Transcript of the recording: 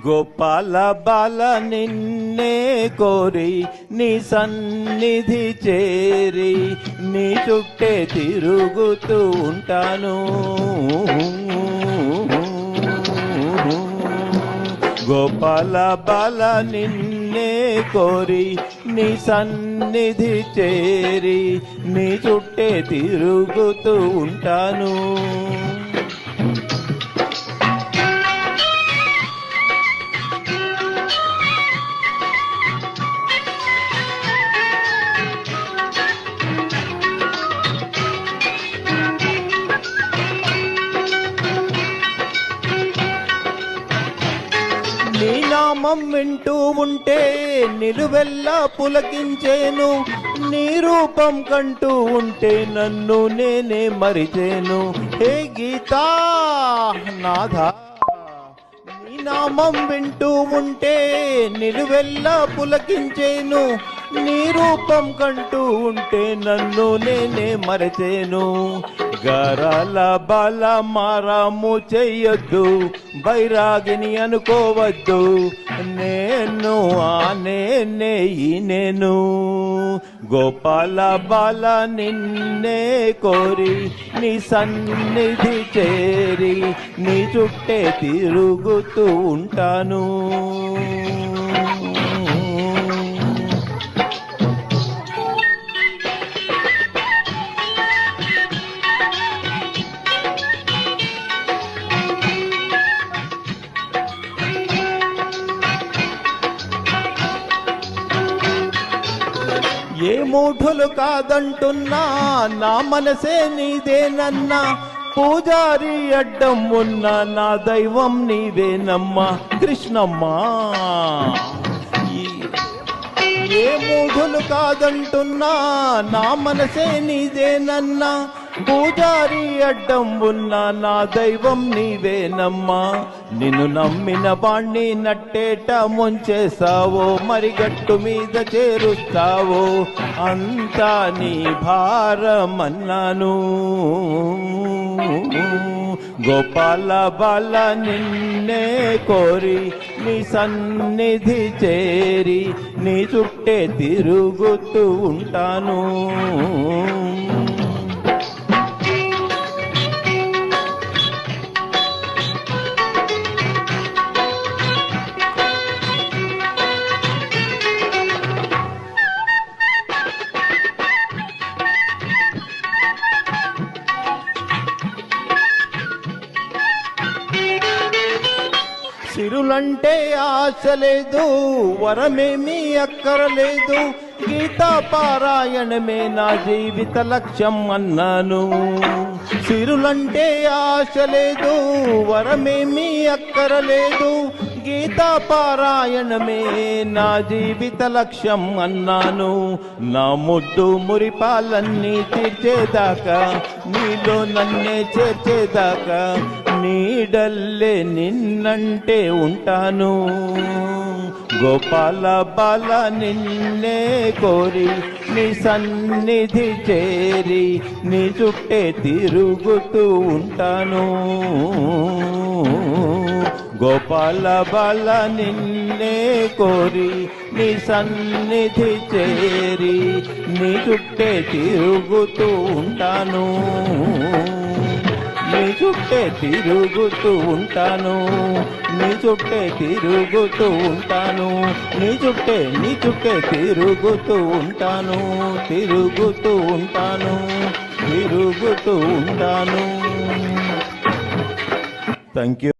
గోపాల బాల నిన్నే కోరి నీ సన్నిధి చేరి నీ చుట్టే తిరుగుతూ ఉంటాను. గోపాల బాల నిన్నే కోరి నీ సన్నిధి చేరి నీ చుట్టే తిరుగుతూ ఉంటాను. నీ నామం వింటూ ఉంటే నిలువెల్లా పులకించేను, నీ రూపం కంటూ ఉంటే నన్ను నేనే మరిచేను. హే గీతా నాథా, నీ నామం వింటూ ఉంటే నిలువెల్లా పులకించేను, నీ రూపం కంటూ ఉంటే నన్ను నేనే మరచేను. గరాల బాల మారాము చెయ్యొద్దు, బైరాగిని అనుకోవద్దు, నేను నేనే నేను. గోపాల బాల నిన్నే కోరి నీ సన్నిధి చేరి నీ చుట్టే తిరుగుతూ ఉంటాను. ఏ మూఢులు కాదంటున్నా నా మనసే నీదేనన్నా, పూజారి అడ్డం ఉన్న నా దైవం నీవేనమ్మా కృష్ణమ్మా. ఏ మూఢులు కాదంటున్నా నా మనసే నీదేనన్నా, పూజారి అడ్డం ఉన్న నా దైవం నీవేనమ్మా. నిన్ను నమ్మిన వాణ్ణి నట్టేట ముంచేసావో, మరి గట్టు మీద చేరుస్తావో, అంతా నీ భారమన్నాను. గోపాల బాల నిన్నే కోరి నీ సన్నిధి చేరి నీ చుట్టే తిరుగుతూ ఉంటాను. సిరులంటే ఆశ లేదు, వరమేమీ అక్కరలేదు, గీతా పారాయణమే నా జీవిత లక్ష్యం అన్నాను. సిరులంటే ఆశ లేదు, వరమేమీ అక్కరలేదు, గీతా పారాయణమే నా జీవిత లక్ష్యం అన్నాను. నా ముద్దు మురిపాలన్నీ తీర్చేదాకా, నీలో నన్నే చేర్చేదాకా, నీడల్లే నిన్నంటే ఉంటాను. గోపాల బాల నిన్నే కోరి నీ సన్నిధి చేరి నీ చుట్టే తిరుగుతూ ఉంటాను. గోపాల బాల నిన్నే కోరి నీ సన్నిధి చేరి నీ చుట్టే తిరుగుతూ ఉంటాను. నీ చుట్టే తిరుగుతూ ఉంటాను, నీ చుట్టే తిరుగుతూ ఉంటాను, నీ చుట్టే తిరుగుతూ ఉంటాను, తిరుగుతూ ఉంటాను, తిరుగుతూ ఉంటాను. Thank you.